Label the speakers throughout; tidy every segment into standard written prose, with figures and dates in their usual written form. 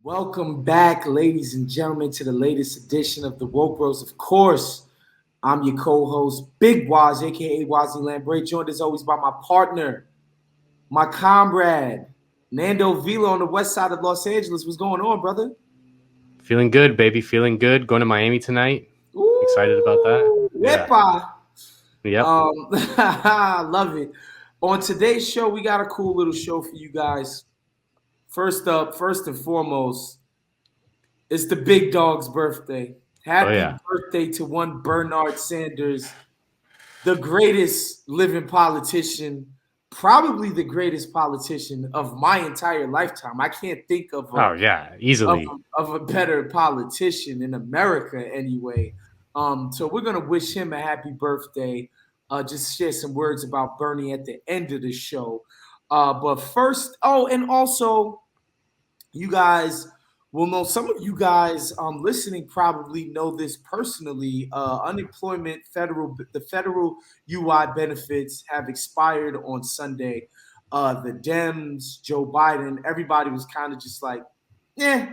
Speaker 1: Welcome back, ladies and gentlemen, to the latest edition of the Woke Bros. Of course, I'm your co-host, Big Waz, aka Wazzy Lambre, joined as always by my partner, my comrade, Nando Vila on the west side of Los Angeles. What's going on, brother?
Speaker 2: Feeling good, baby. Feeling good. Going to Miami tonight. Excited about that.
Speaker 1: Ooh,
Speaker 2: Yeah.
Speaker 1: yepa.
Speaker 2: Yep.
Speaker 1: Love it. On today's show, we got a cool little show for you guys. First and foremost, it's the big dog's birthday.
Speaker 2: Oh
Speaker 1: Happy
Speaker 2: yeah.
Speaker 1: birthday to one Bernard Sanders, the greatest living politician, probably the greatest politician of my entire lifetime. I can't think of
Speaker 2: Oh yeah. Easily.
Speaker 1: a better politician in America anyway. So we're gonna wish him a happy birthday. Just share some words about Bernie at the end of the show. But first, and also you guys will know, some of you guys listening probably know this personally. The federal UI benefits have expired on Sunday. The Dems, Joe Biden, everybody was kind of just like, yeah.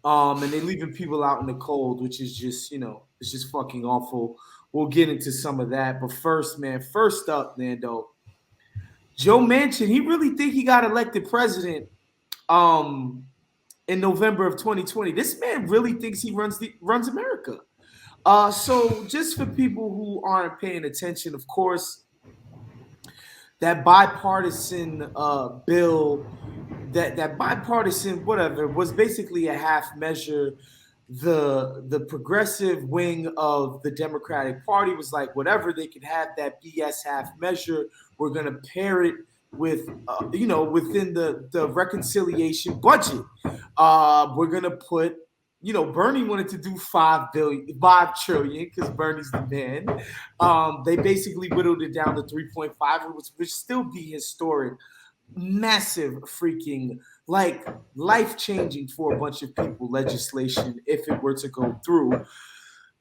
Speaker 1: And they're leaving people out in the cold, which is just, it's just fucking awful. We'll get into some of that. But first up, Nando, Joe Manchin, he really think he got elected president in November of 2020. This man really thinks he runs America. So just for people who aren't paying attention, of course, that bipartisan bill, that bipartisan whatever, was basically a half measure. The progressive wing of the Democratic Party was like, whatever, they could have that BS half measure. We're gonna pair it with within the reconciliation budget. We're gonna put, Bernie wanted to do 5 trillion, because Bernie's the man. They basically whittled it down to 3.5, which still be historic, massive, freaking, like, life-changing for a bunch of people legislation if it were to go through.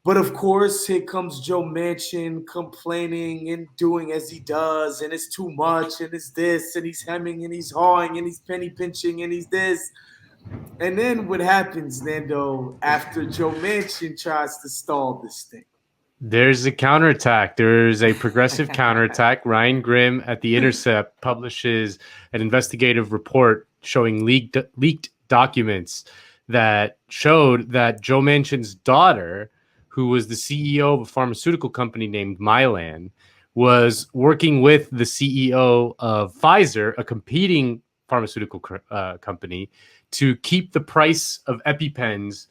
Speaker 1: But of course, here comes Joe Manchin complaining and doing as he does, and it's too much, and it's this, and he's hemming, and he's hawing, and he's penny pinching, and he's this. And then what happens, Nando, after Joe Manchin tries to stall this thing?
Speaker 2: There's a counterattack. There's a progressive counterattack. Ryan Grimm at The Intercept publishes an investigative report showing leaked documents that showed that Joe Manchin's daughter, who was the CEO of a pharmaceutical company named Mylan, was working with the CEO of Pfizer, a competing pharmaceutical company, to keep the price of EpiPens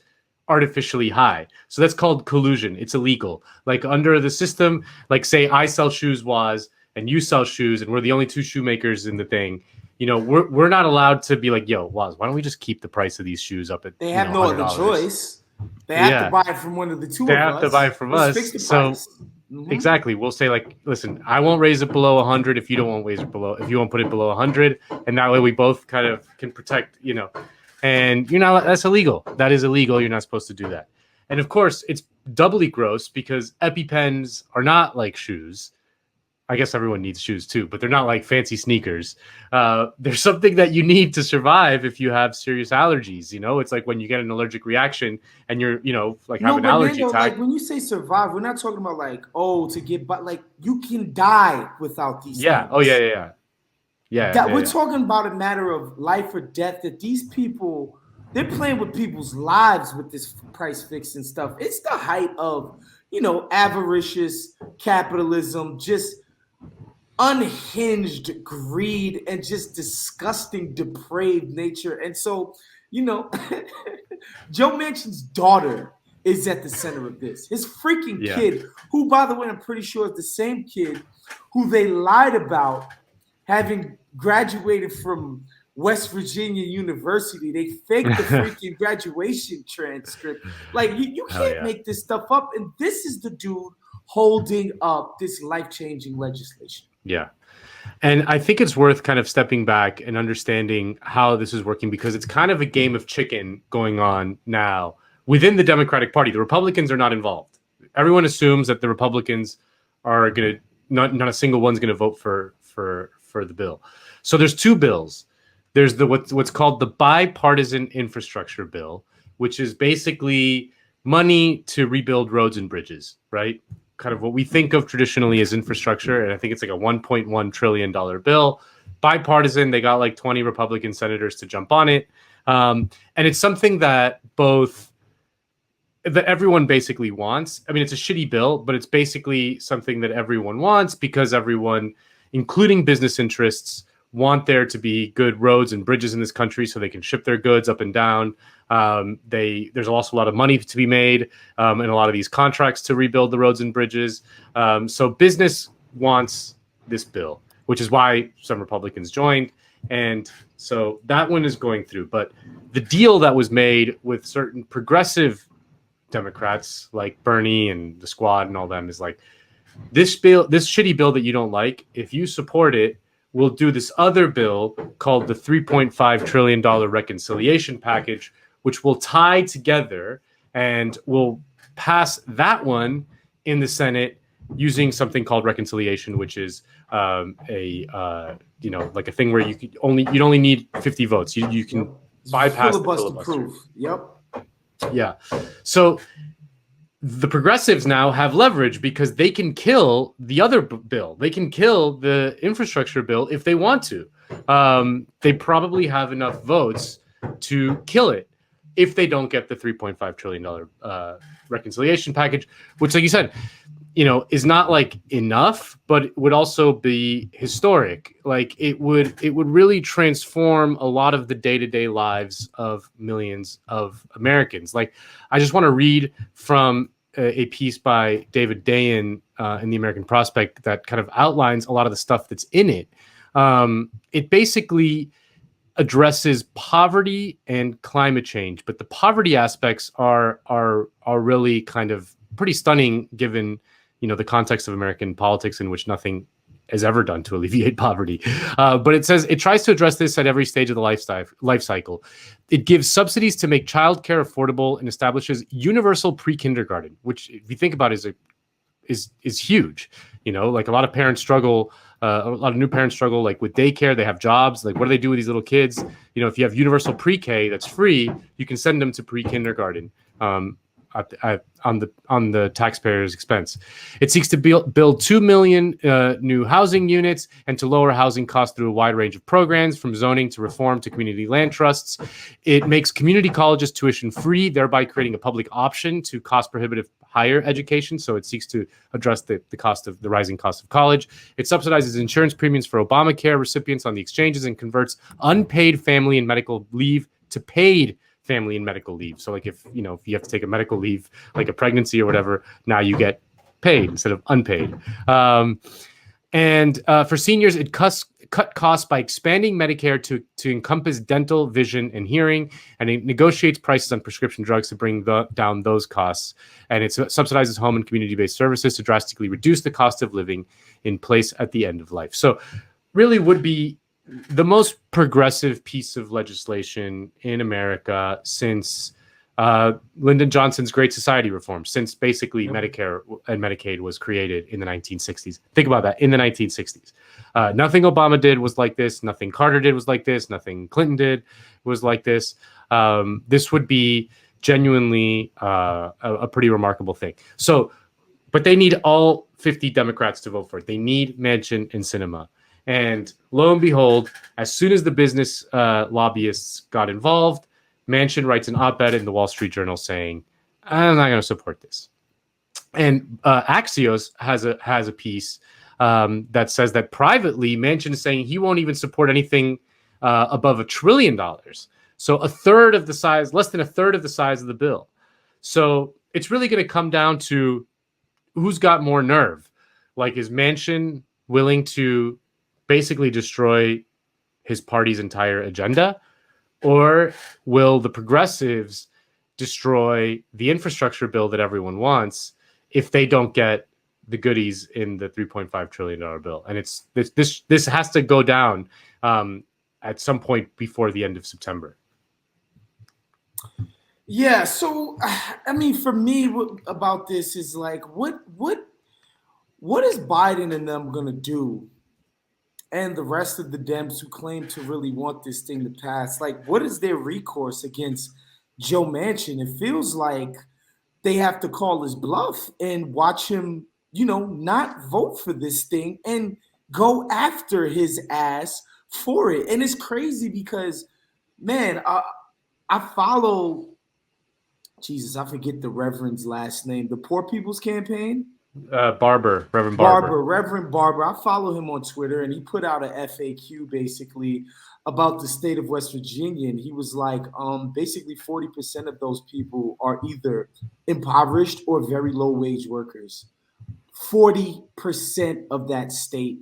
Speaker 2: artificially high. So that's called collusion. It's illegal. Like under the system, like say I sell shoes, Waz, and you sell shoes, and we're the only two shoemakers in the thing. We're not allowed to be like, yo, Waz, why don't we just keep the price of these shoes up at
Speaker 1: They have no other
Speaker 2: $100?
Speaker 1: choice. They have to buy it from one of the two of us.
Speaker 2: They have to buy it from us.
Speaker 1: Fix the
Speaker 2: price.
Speaker 1: Mm-hmm.
Speaker 2: Exactly. We'll say like, listen, I won't raise it below 100 if you don't want to raise it below, if you won't put it below 100, and that way we both kind of can protect, And that's illegal. That is illegal. You're not supposed to do that. And of course, it's doubly gross because EpiPens are not like shoes. I guess everyone needs shoes too, but they're not like fancy sneakers. There's something that you need to survive if you have serious allergies. It's like when you get an allergic reaction and you're, have an allergy attack.
Speaker 1: Like when you say survive, we're not talking about like, to get, but like you can die without these things.
Speaker 2: Oh, yeah.
Speaker 1: We're talking about a matter of life or death, that these people, they're playing with people's lives with this price fixing stuff. It's the height of, avaricious capitalism, just unhinged greed, and just disgusting, depraved nature. And so, Joe Manchin's daughter is at the center of this. His freaking kid, who, by the way, I'm pretty sure is the same kid who they lied about having graduated from West Virginia University. They faked the freaking graduation transcript. Like, you can't make this stuff up. And this is the dude holding up this life-changing legislation.
Speaker 2: Yeah. And I think it's worth kind of stepping back and understanding how this is working, because it's kind of a game of chicken going on now within the Democratic Party. The Republicans are not involved. Everyone assumes that the Republicans are going to, not a single one's going to vote for the bill. So there's two bills. There's the what's called the bipartisan infrastructure bill, which is basically money to rebuild roads and bridges, right? Kind of what we think of traditionally as infrastructure, and I think it's like a $1.1 trillion bill. Bipartisan, they got like 20 Republican senators to jump on it, and it's something that everyone basically wants. I mean, it's a shitty bill, but it's basically something that everyone wants because everyone, including business interests, want there to be good roads and bridges in this country so they can ship their goods up and down. There's also a lot of money to be made in a lot of these contracts to rebuild the roads and bridges. So business wants this bill, which is why some Republicans joined. And so that one is going through. But the deal that was made with certain progressive Democrats like Bernie and the squad and all them is like, this shitty bill that you don't like, if you support it, we'll do this other bill called the $3.5 trillion reconciliation package, which will tie together, and we'll pass that one in the Senate using something called reconciliation, which is like a thing where you'd only need 50 votes. You can bypass the filibuster.
Speaker 1: Proof. Yep.
Speaker 2: Yeah. So the progressives now have leverage because they can kill the other bill. They can kill the infrastructure bill if they want to. They probably have enough votes to kill it if they don't get the $3.5 trillion reconciliation package, which, like you said, is not like enough, but it would also be historic. Like it would really transform a lot of the day-to-day lives of millions of Americans. Like, I just want to read from a piece by David Dayen in the American Prospect that kind of outlines a lot of the stuff that's in it. It basically addresses poverty and climate change, but the poverty aspects are really kind of pretty stunning given the context of American politics, in which nothing is ever done to alleviate poverty. But it says it tries to address this at every stage of the life cycle. It gives subsidies to make childcare affordable and establishes universal pre-kindergarten, which, if you think about it, is huge. Like a lot of parents struggle. A lot of new parents struggle, like with daycare. They have jobs. Like, what do they do with these little kids? If you have universal pre-K that's free, you can send them to pre-kindergarten. On the taxpayer's expense. It seeks to build 2 million new housing units and to lower housing costs through a wide range of programs, from zoning to reform to community land trusts. It makes community colleges tuition free, thereby creating a public option to cost prohibitive higher education. So it seeks to address the rising cost of college. It subsidizes insurance premiums for Obamacare recipients on the exchanges and converts unpaid family and medical leave to paid family and medical leave. So like if you have to take a medical leave, like a pregnancy or whatever, now you get paid instead of unpaid. And for seniors, it cut costs by expanding Medicare to encompass dental, vision, and hearing, and it negotiates prices on prescription drugs to bring down those costs. And it subsidizes home and community-based services to drastically reduce the cost of living in place at the end of life. So really would be the most progressive piece of legislation in America since Lyndon Johnson's Great Society reform, since basically Medicare and Medicaid was created in the 1960s. Think about that, in the 1960s. Nothing Obama did was like this. Nothing Carter did was like this. Nothing Clinton did was like this. This would be genuinely a pretty remarkable thing. So, but they need all 50 Democrats to vote for it. They need Manchin and Sinema. And lo and behold, as soon as the business lobbyists got involved, Manchin writes an op-ed in the Wall Street Journal saying, "I'm not going to support this." And Axios has a piece that says that privately, Manchin is saying he won't even support anything above $1 trillion. So less than a third of the size of the bill. So it's really going to come down to who's got more nerve. Like, is Manchin willing to basically destroy his party's entire agenda, or will the progressives destroy the infrastructure bill that everyone wants if they don't get the goodies in the $3.5 trillion bill? And this has to go down at some point before the end of September.
Speaker 1: Yeah. So, I mean, for me, about this is like, what is Biden and them gonna do and the rest of the Dems who claim to really want this thing to pass, like, what is their recourse against Joe Manchin? It feels like they have to call his bluff and watch him, not vote for this thing and go after his ass for it. And it's crazy because, man, I follow, Jesus, I forget the Reverend's last name, the Poor People's Campaign.
Speaker 2: Reverend Barber.
Speaker 1: Reverend Barber. I follow him on Twitter, and he put out a FAQ basically about the state of West Virginia, and he was like, basically 40% of those people are either impoverished or very low wage workers. 40% of that state.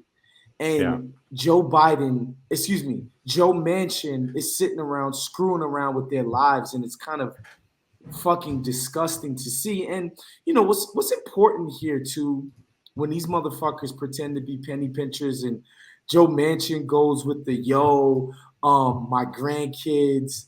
Speaker 1: And Joe Manchin is sitting around screwing around with their lives, and it's kind of fucking disgusting to see. And what's important here too, when these motherfuckers pretend to be penny pinchers and Joe Manchin goes with the my grandkids,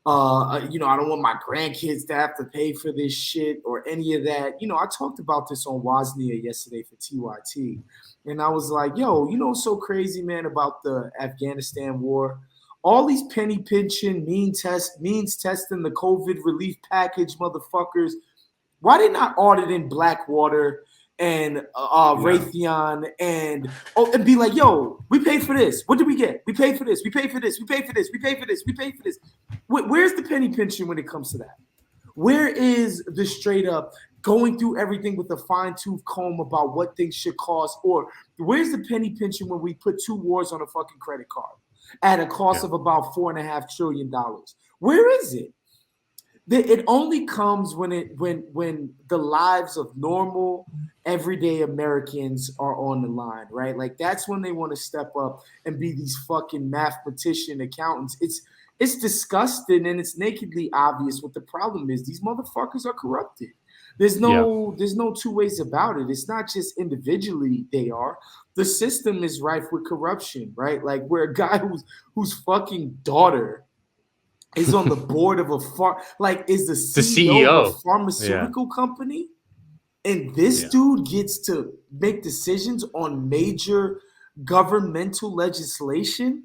Speaker 1: I don't want my grandkids to have to pay for this shit or any of that. I talked about this on Woznia yesterday for TYT, and I was like, yo, what's so crazy, man, about the Afghanistan war? All these penny pinching, means testing, the COVID relief package motherfuckers. Why they not audit in Blackwater and Raytheon and be like, yo, we paid for this. What did we get? We paid for this. We paid for this. We paid for this. We paid for this. We paid for this. Where's the penny pinching when it comes to that? Where is the straight up going through everything with a fine-tooth comb about what things should cost? Or where's the penny pinching when we put 2 wars on a fucking credit card at a cost of about $4.5 trillion? Where is it? It only comes when the lives of normal, everyday Americans are on the line, right? Like, that's when they want to step up and be these fucking mathematician accountants. It's disgusting, and it's nakedly obvious what the problem is. These motherfuckers are corrupted. There's no two ways about it. It's not just individually they are. The system is rife with corruption, right? Like, where a guy whose fucking daughter is on the board of is the CEO of a pharmaceutical company, and this dude gets to make decisions on major governmental legislation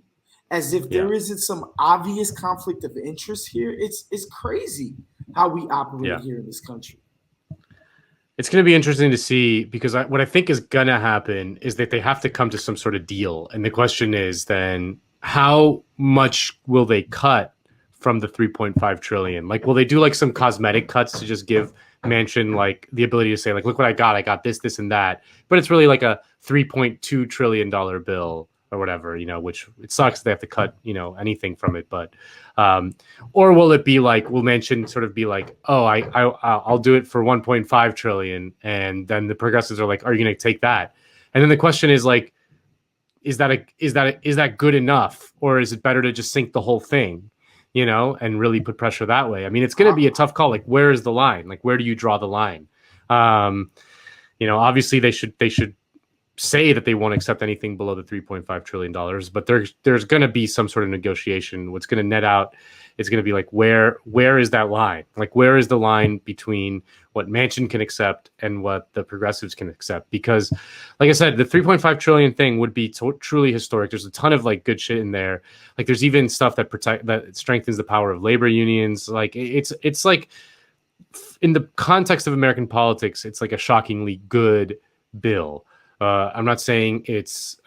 Speaker 1: as if there isn't some obvious conflict of interest here. It's crazy how we operate here in this country.
Speaker 2: It's going to be interesting to see, because what I think is going to happen is that they have to come to some sort of deal. And the question is then, how much will they cut from the 3.5 trillion? Like, will they do like some cosmetic cuts to just give Manchin like the ability to say, like, look what I got this and that, but it's really like a $3.2 trillion bill or whatever, which it sucks they have to cut, anything from it. But, or will it be like, will Manchin sort of be like, oh, I'll do it for 1.5 trillion. And then the progressives are like, are you going to take that? And then the question is like, is that good enough? Or is it better to just sink the whole thing, and really put pressure that way? I mean, it's going to be a tough call. Like, where is the line? Like, where do you draw the line? Obviously they should say that they won't accept anything below the $3.5 trillion, but there's going to be some sort of negotiation. What's going to net out is going to be like, where is that line? Like, where is the line between what Manchin can accept and what the progressives can accept? Because, like I said, the 3.5 trillion thing would be truly historic. There's a ton of like good shit in there. Like, there's even stuff that strengthens the power of labor unions. Like, it's like, in the context of American politics, it's like a shockingly good bill. I'm not saying it's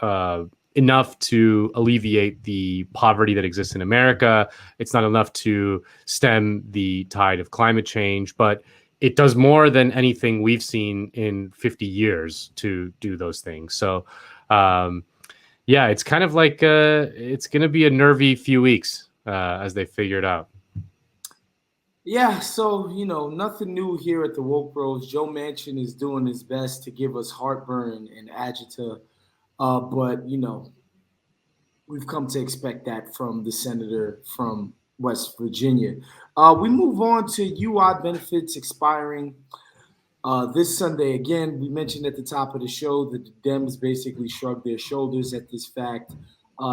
Speaker 2: enough to alleviate the poverty that exists in America. It's not enough to stem the tide of climate change, but it does more than anything we've seen in 50 years to do those things. So, it's kind of like it's going to be a nervy few weeks as they figure it out.
Speaker 1: Yeah, so, nothing new here at the Woke Bros. Joe Manchin is doing his best to give us heartburn and agita, but, we've come to expect that from the senator from West Virginia. We move on to UI benefits expiring this Sunday. Again, we mentioned at the top of the show that the Dems basically shrugged their shoulders at this fact.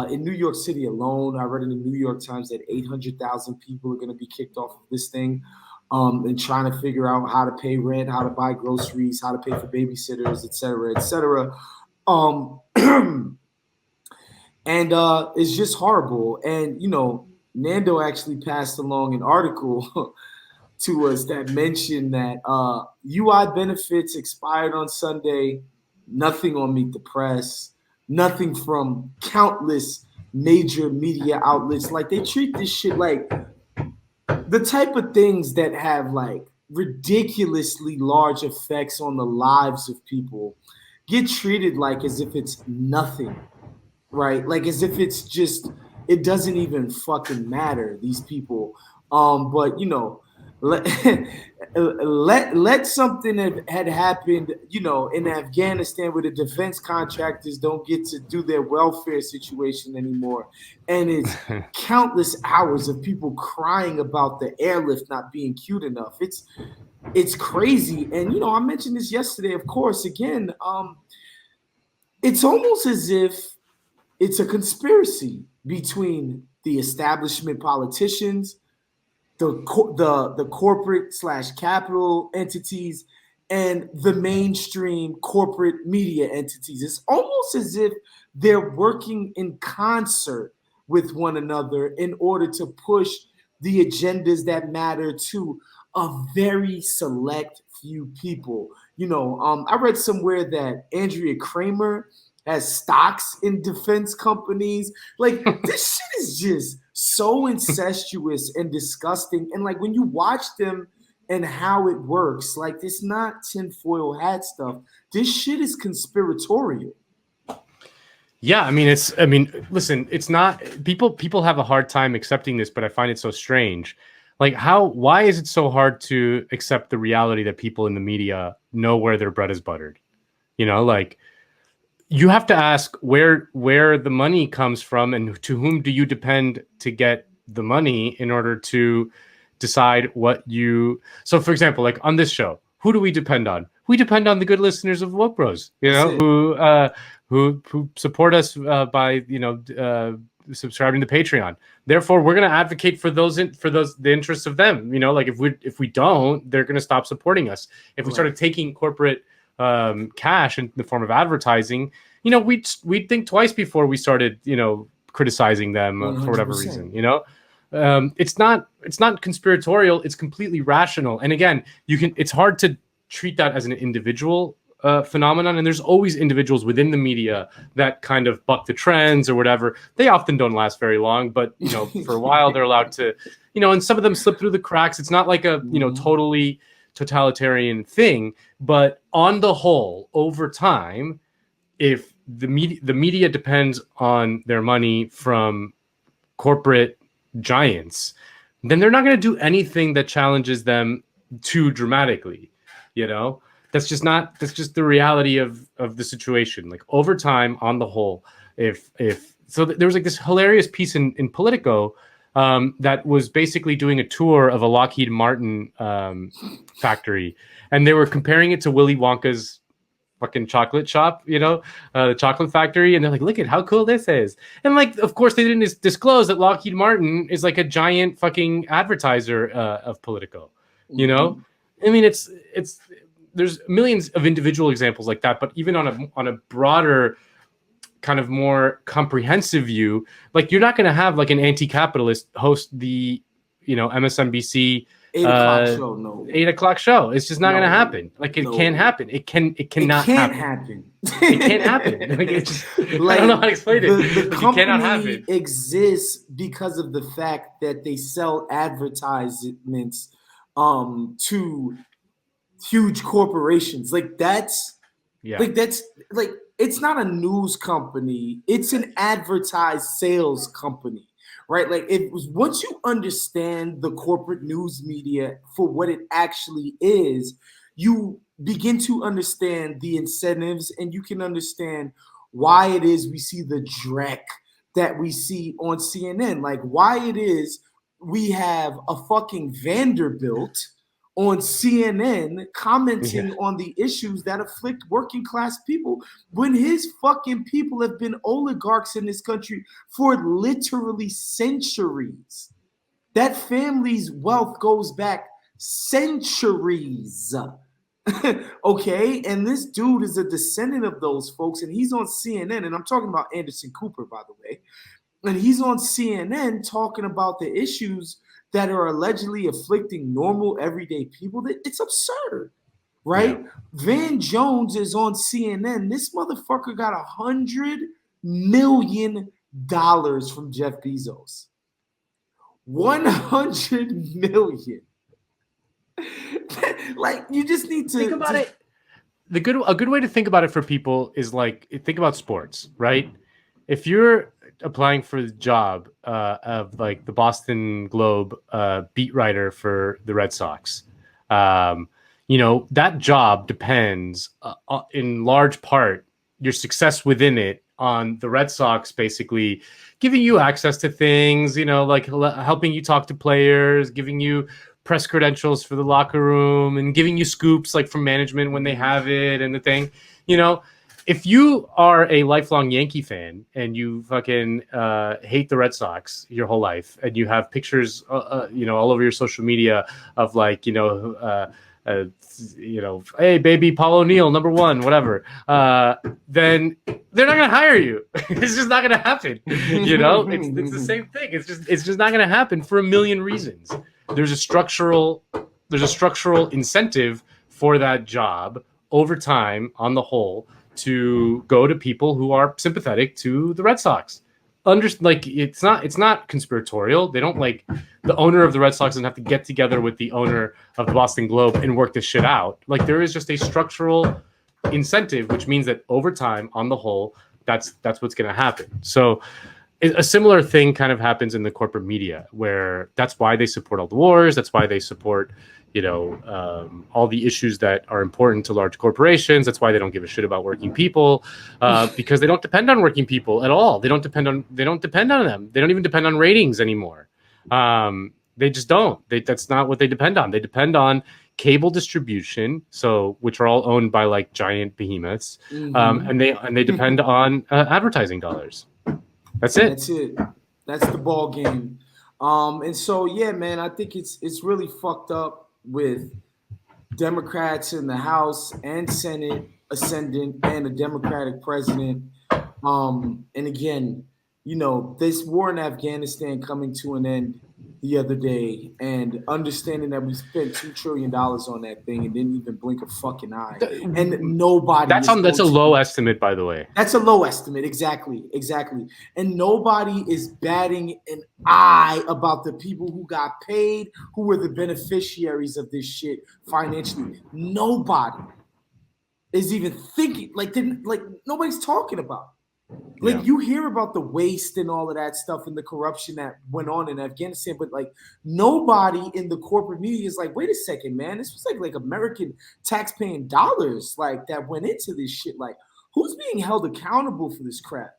Speaker 1: In New York City alone, I read in the New York Times that 800,000 people are going to be kicked off of this thing, and trying to figure out how to pay rent, how to buy groceries, how to pay for babysitters, et cetera, et cetera. And it's just horrible. And Nando actually passed along an article to us that mentioned that UI benefits expired on Sunday. Nothing on Meet the Press. Nothing from countless major media outlets. Like, they treat this shit like the type of things that have like ridiculously large effects on the lives of people get treated like as if it's nothing, right? Like, as if it's just, it doesn't even fucking matter, these people. But let let something that had happened, in Afghanistan, where the defense contractors don't get to do their welfare situation anymore, and it's countless hours of people crying about the airlift not being cute enough. It's crazy. And I mentioned this yesterday, of course, again. It's almost as if it's a conspiracy between the establishment politicians, the corporate slash capital entities, and the mainstream corporate media entities. It's almost as if they're working in concert with one another in order to push the agendas that matter to a very select few people. I read somewhere that Andrea Kramer has stocks in defense companies. Like, this shit is just so incestuous and disgusting. And like, when you watch them and how it works, like, it's not tinfoil hat stuff. This shit is conspiratorial.
Speaker 2: Yeah, I mean, listen, it's not people have a hard time accepting this, but I find it so strange. Like, why is it so hard to accept the reality that people in the media know where their bread is buttered? Like, you have to ask where the money comes from and to whom do you depend to get the money in order to decide what you. So, for example, like on this show, who do we depend on? We depend on the good listeners of Woke Bros, who support us by subscribing to Patreon. Therefore, we're going to advocate for the interests of them. Like, if we don't, they're going to stop supporting us. If we started taking corporate cash in the form of advertising, we'd think twice before we started, criticizing them for whatever
Speaker 1: 100%.
Speaker 2: reason. It's not conspiratorial. It's completely rational. And again, it's hard to treat that as an individual phenomenon. And there's always individuals within the media that kind of buck the trends or whatever. They often don't last very long, but for a while they're allowed to, and some of them slip through the cracks. It's not like a totally totalitarian thing, but on the whole, over time, if the media depends on their money from corporate giants, then they're not going to do anything that challenges them too dramatically. That's just the reality of the situation. Like, over time, on the whole, if so, there was like this hilarious piece in Politico that was basically doing a tour of a Lockheed Martin factory, and they were comparing it to Willy Wonka's fucking chocolate shop, the chocolate factory, and they're like, look at how cool this is. And like, of course, they didn't disclose that Lockheed Martin is like a giant fucking advertiser of Politico. I mean, it's there's millions of individual examples like that, but even on a broader kind of more comprehensive view, like, you're not going to have like an anti-capitalist host the MSNBC
Speaker 1: 8 o'clock show. No,
Speaker 2: 8 o'clock show. It's just not going to happen. Like, it can't happen. It cannot happen. It can't happen. Like, it's just, like, I don't know how to explain it.
Speaker 1: The company
Speaker 2: cannot happen.
Speaker 1: exists because of the fact that they sell advertisements to huge corporations. Like, that's it's not a news company. It's an advertised sales company, right? Like, once you understand the corporate news media for what it actually is, you begin to understand the incentives, and you can understand why it is we see the dreck that we see on CNN. Like, why it is we have a fucking Vanderbilt on CNN commenting on the issues that afflict working class people, when his fucking people have been oligarchs in this country for literally centuries. That family's wealth goes back centuries. Okay, and this dude is a descendant of those folks, and he's on CNN, and I'm talking about Anderson Cooper, by the way, and he's on CNN talking about the issues that are allegedly afflicting normal, everyday people. That it's absurd,
Speaker 2: Yeah.
Speaker 1: right? Van Jones is on CNN. This motherfucker got $100 million from Jeff Bezos. 100 million. Like you just need to
Speaker 2: Think about it. A good way to think about it for people is like think about sports, right? If you're applying for the job of like the Boston Globe beat writer for the Red Sox, um, that job depends in large part your success within it on the Red Sox basically giving you access to things, like helping you talk to players, giving you press credentials for the locker room and giving you scoops like from management when they have it and the thing, if you are a lifelong Yankee fan and you fucking hate the Red Sox your whole life and you have pictures, all over your social media of like, hey baby, Paul O'Neill, #1, whatever, then they're not gonna hire you. It's just not gonna happen. It's the same thing. It's just not gonna happen for a million reasons. There's a structural incentive for that job over time on the whole to go to people who are sympathetic to the Red Sox. It's not conspiratorial. They don't like the owner of the Red Sox doesn't have to get together with the owner of the Boston Globe and work this shit out. Like there is just a structural incentive, which means that over time, on the whole, that's what's going to happen. So a similar thing kind of happens in the corporate media, where that's why they support all the wars. That's why they support, all the issues that are important to large corporations. That's why they don't give a shit about working people, because they don't depend on working people at all. They don't depend on them. They don't even depend on ratings anymore. They just don't. That's not what they depend on. They depend on cable distribution, which are all owned by like giant behemoths, and they depend on advertising dollars. That's it.
Speaker 1: That's it. That's the ball game. And so yeah, man, I think it's really fucked up with Democrats in the House and Senate ascendant and a Democratic president. And again, this war in Afghanistan coming to an end the other day, and understanding that we spent $2 trillion on that thing and didn't even blink a fucking eye, and nobody.
Speaker 2: That's a low estimate, by the way.
Speaker 1: That's a low estimate, exactly, and nobody is batting an eye about the people who got paid, who were the beneficiaries of this shit financially. Nobody is even thinking, like nobody's talking about. Like you hear about the waste and all of that stuff and the corruption that went on in Afghanistan, but like nobody in the corporate media is like, wait a second, man, this was like American taxpaying dollars like that went into this shit. Like who's being held accountable for this crap,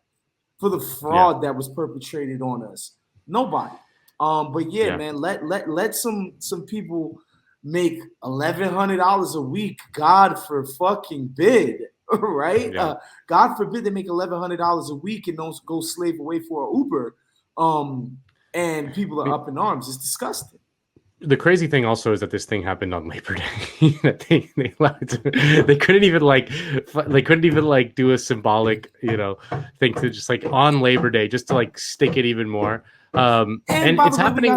Speaker 1: for the fraud that was perpetrated on us? Nobody. But man, let some people make $1,100 a week. God for fucking bid. Right?
Speaker 2: Yeah.
Speaker 1: God forbid they make $1,100 a week and don't go slave away for an Uber. And people are up in arms. It's disgusting.
Speaker 2: The crazy thing also is that this thing happened on Labor Day. They couldn't even like do a symbolic, thing to just like on Labor Day just to like stick it even more. And it's happening.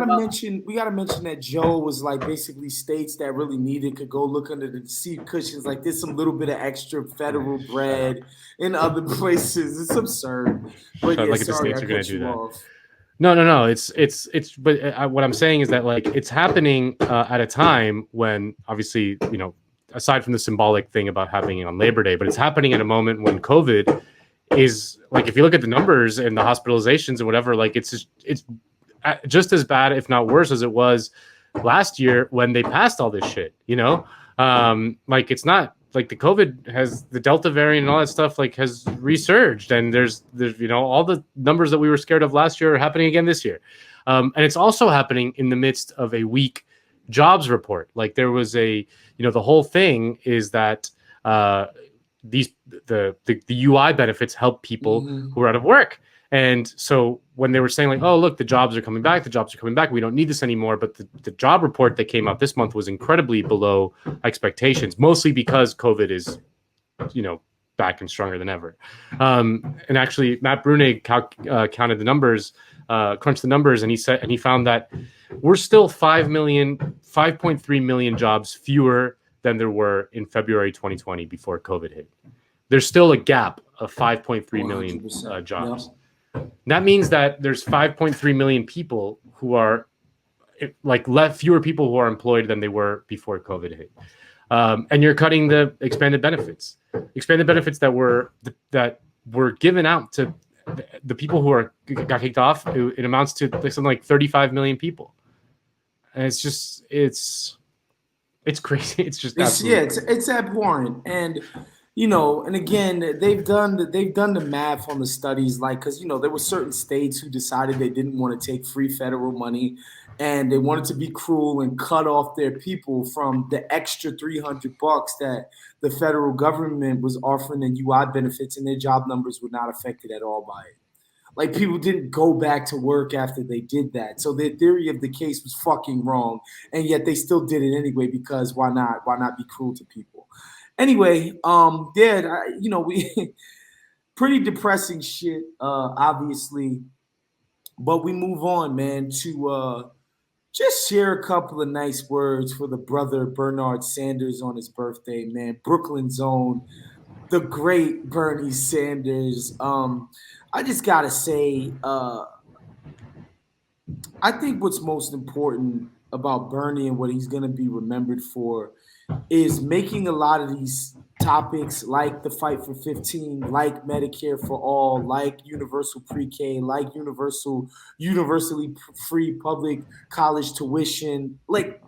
Speaker 1: We gotta mention that Joe was like basically states that really needed could go look under the seat cushions. Like there's some little bit of extra federal bread in other places. It's absurd. But
Speaker 2: like the states are gonna do that. Off. No. It's. But what I'm saying is that like it's happening at a time when obviously aside from the symbolic thing about having it on Labor Day, but it's happening at a moment when COVID is like, if you look at the numbers and the hospitalizations and whatever, like it's just as bad, if not worse, as it was last year when they passed all this shit. Like it's not like the COVID has the Delta variant and all that stuff like has resurged, and there's all the numbers that we were scared of last year are happening again this year, and it's also happening in the midst of a weak jobs report. Like there was the whole thing is that the UI benefits help people who are out of work. And so when they were saying like, oh, look, the jobs are coming back, we don't need this anymore. But the job report that came out this month was incredibly below expectations, mostly because COVID is, back and stronger than ever. And actually, Matt Brunig counted the numbers, crunched the numbers, and he found that we're still 5.3 million jobs fewer than there were in February 2020 before COVID hit. There's still a gap of 5.3 million jobs. Yep. That means that there's 5.3 million people who are fewer people who are employed than they were before COVID hit. And you're cutting the expanded benefits that were given out to the people who got kicked off. It amounts to something like 35 million people. And it's crazy. It's just
Speaker 1: it's abhorrent. And and again, they've done the math on the studies, because there were certain states who decided they didn't want to take free federal money, and they wanted to be cruel and cut off their people from the extra $300 that the federal government was offering in UI benefits, and their job numbers were not affected at all by it. Like, people didn't go back to work after they did that. So their theory of the case was fucking wrong, and yet they still did it anyway, because why not? Why not be cruel to people? Anyway, we pretty depressing shit, obviously. But we move on, man, to just share a couple of nice words for the brother Bernard Sanders on his birthday, man. Brooklyn's own, the great Bernie Sanders. I just gotta say, I think what's most important about Bernie and what he's gonna be remembered for is making a lot of these topics, like the fight for 15, like Medicare for all, like universal pre-K, like universally free public college tuition, like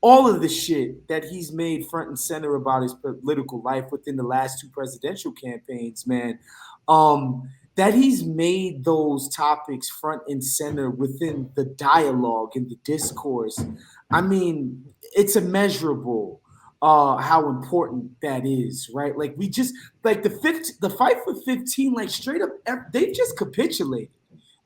Speaker 1: all of the shit that he's made front and center about his political life within the last two presidential campaigns, man. That he's made those topics front and center within the dialogue and the discourse. I mean, it's immeasurable how important that is, right? Like, we just, like, the fight for 15, like, straight up, they've just capitulated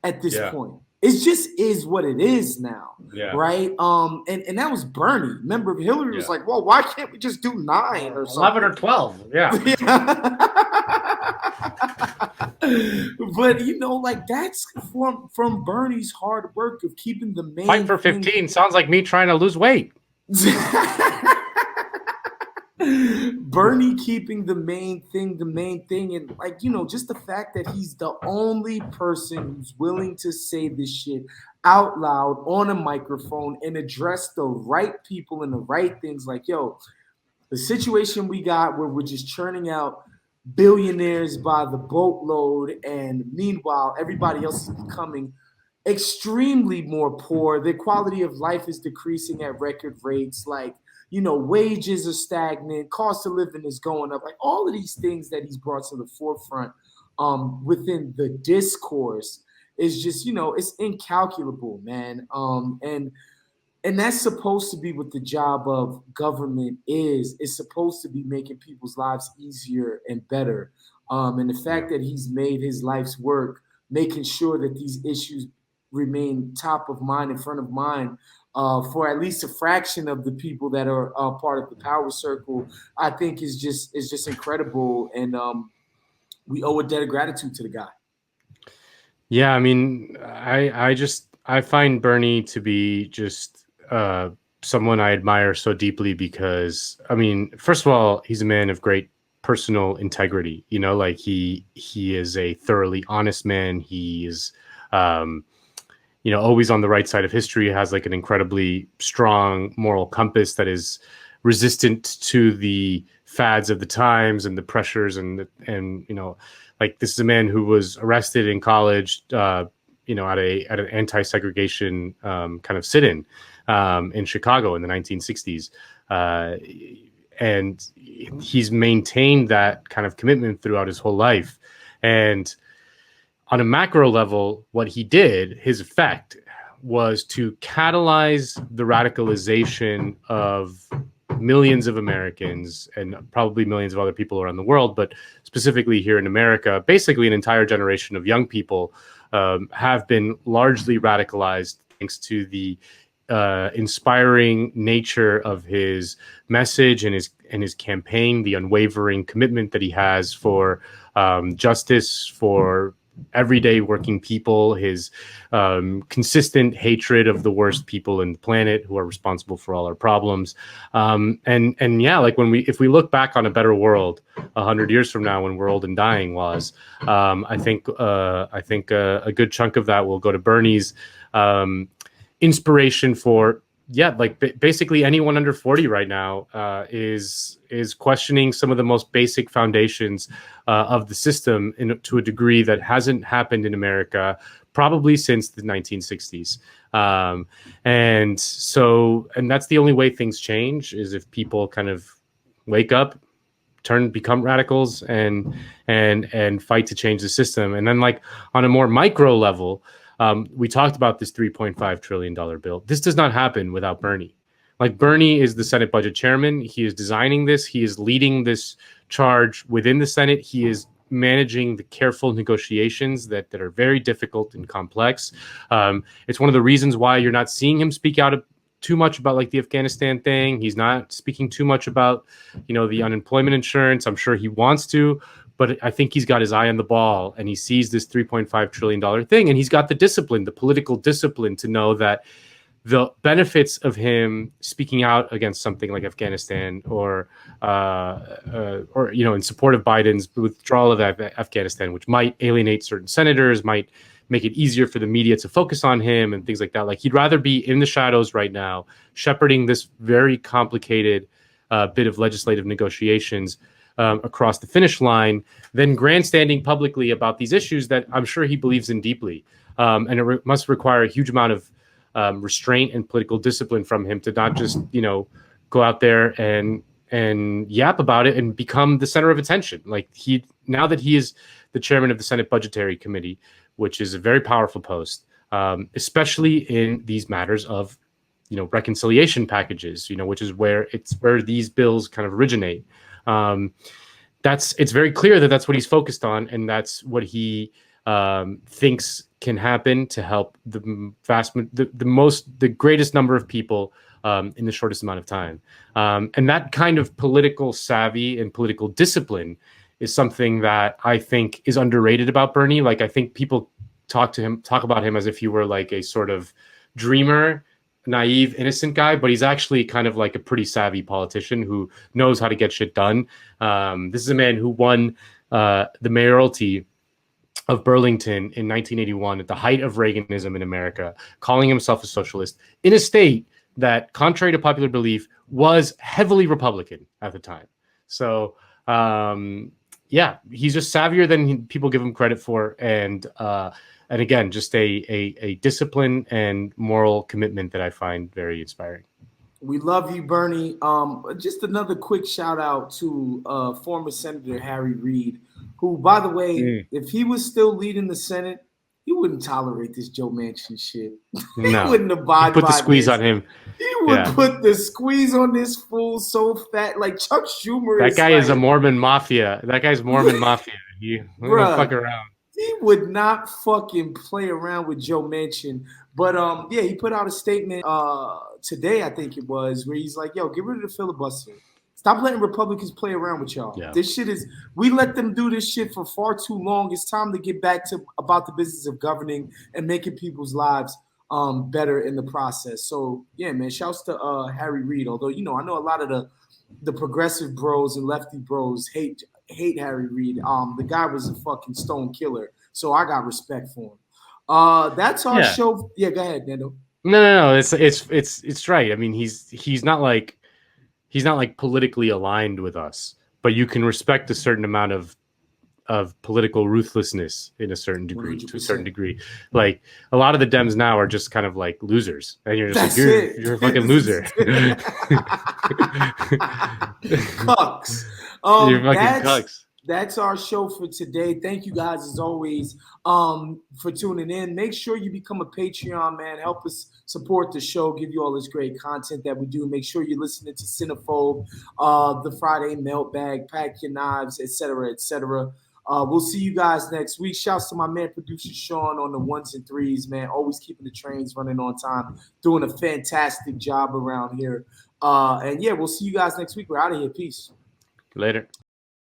Speaker 1: at this point. It just is what it is now, right? And that was Bernie. Remember, Hillary was like, well, why can't we just do 9 or something?
Speaker 2: 11 or 12,
Speaker 1: But, like, that's from Bernie's hard work of keeping the main
Speaker 2: fight for 15 sounds like me trying to lose weight.
Speaker 1: Bernie keeping the main thing, and, like, just the fact that he's the only person who's willing to say this shit out loud on a microphone and address the right people and the right things. Like, yo, the situation we got where we're just churning out billionaires by the boatload, and meanwhile everybody else is becoming extremely more poor. Their quality of life is decreasing at record rates. Like, wages are stagnant, cost of living is going up. Like, all of these things that he's brought to the forefront within the discourse is just, it's incalculable, man. And that's supposed to be what the job of government is. It's supposed to be making people's lives easier and better. And the fact that he's made his life's work making sure that these issues remain top of mind, in front of mind, for at least a fraction of the people that are part of the power circle, I think is just incredible. And we owe a debt of gratitude to the guy.
Speaker 2: Yeah, I mean, I find Bernie to be just someone I admire so deeply because, I mean, first of all, he's a man of great personal integrity. Like, he is a thoroughly honest man. He is always on the right side of history, has like an incredibly strong moral compass that is resistant to the fads of the times and the pressures and like, this is a man who was arrested in college, at an anti-segregation kind of sit-in in Chicago in the 1960s. And he's maintained that kind of commitment throughout his whole life. And on a macro level, what he did, his effect, was to catalyze the radicalization of millions of Americans and probably millions of other people around the world, but specifically here in America, basically an entire generation of young people have been largely radicalized thanks to the inspiring nature of his message and his campaign, the unwavering commitment that he has for justice, for everyday working people, his consistent hatred of the worst people in the planet who are responsible for all our problems. And yeah, like if we look back on a better world 100 years from now when we're old and dying, I think a good chunk of that will go to Bernie's inspiration for basically anyone under 40 right now is questioning some of the most basic foundations of the system to a degree that hasn't happened in America probably since the 1960s. And that's the only way things change, is if people kind of wake up, become radicals, and fight to change the system. And then, like, on a more micro level, we talked about this $3.5 trillion bill. This does not happen without Bernie. Like, Bernie is the Senate budget chairman. He is designing this. He is leading this charge within the Senate. He is managing the careful negotiations that are very difficult and complex. It's one of the reasons why you're not seeing him speak out too much about, like, the Afghanistan thing. He's not speaking too much about, the unemployment insurance. I'm sure he wants to, but I think he's got his eye on the ball, and he sees this $3.5 trillion thing, and he's got the discipline, the political discipline, to know that the benefits of him speaking out against something like Afghanistan or in support of Biden's withdrawal of Afghanistan, which might alienate certain senators, might make it easier for the media to focus on him and things like that. Like, he'd rather be in the shadows right now, shepherding this very complicated bit of legislative negotiations across the finish line, than grandstanding publicly about these issues that I'm sure he believes in deeply. And it must require a huge amount of restraint and political discipline from him to not just, go out there and yap about it and become the center of attention. Like, now that he is the chairman of the Senate Budgetary Committee, which is a very powerful post, especially in these matters of, reconciliation packages, which is where these bills kind of originate. It's very clear that that's what he's focused on, and that's what he thinks can happen to help the greatest number of people in the shortest amount of time. And that kind of political savvy and political discipline is something that I think is underrated about Bernie. Like, I think people talk about him as if he were like a sort of dreamer, naive, innocent guy, but he's actually kind of like a pretty savvy politician who knows how to get shit done. This is a man who won the mayoralty of Burlington in 1981 at the height of Reaganism in America, calling himself a socialist in a state that, contrary to popular belief, was heavily Republican at the time. So, he's just savvier than people give him credit for, and again, just a discipline and moral commitment that I find very inspiring.
Speaker 1: We love you, Bernie. Just another quick shout out to former Senator Harry Reid, who, by the way, if he was still leading the Senate, he wouldn't tolerate this Joe Manchin shit. He wouldn't abide by
Speaker 2: put the squeeze
Speaker 1: this.
Speaker 2: on him.
Speaker 1: He would put the squeeze on this fool so fat, like Chuck Schumer.
Speaker 2: That guy is a Mormon mafia. That guy's Mormon mafia. He don't fuck around.
Speaker 1: He would not fucking play around with Joe Manchin. But he put out a statement today, I think it was, where he's like, yo, get rid of the filibuster. Stop letting Republicans play around with y'all. Yeah. This shit we let them do this shit for far too long. It's time to get back to about the business of governing and making people's lives better in the process. So, yeah, man, shouts to Harry Reid. Although, I know a lot of the progressive bros and lefty bros hate Harry Reid. The guy was a fucking stone killer, so I got respect for him. That's our show. Yeah, go ahead, Nando.
Speaker 2: No. It's right. I mean, he's not like politically aligned with us, but you can respect a certain amount of political ruthlessness in a certain degree, 100%. To a certain degree. Like, a lot of the Dems now are just kind of like losers, and you're just you're a fucking loser.
Speaker 1: Cucks.
Speaker 2: You're fucking cucks.
Speaker 1: That's our show for today. Thank you guys, as always, for tuning in. Make sure you become a Patreon, man. Help us support the show, give you all this great content that we do. Make sure you're listening to Cinephobe, the Friday Mailbag, Pack Your Knives, etc., etc. We'll see you guys next week. Shouts to my man producer Sean on the ones and threes, man. Always keeping the trains running on time, doing a fantastic job around here. And yeah, we'll see you guys next week. We're out of here. Peace.
Speaker 2: Later.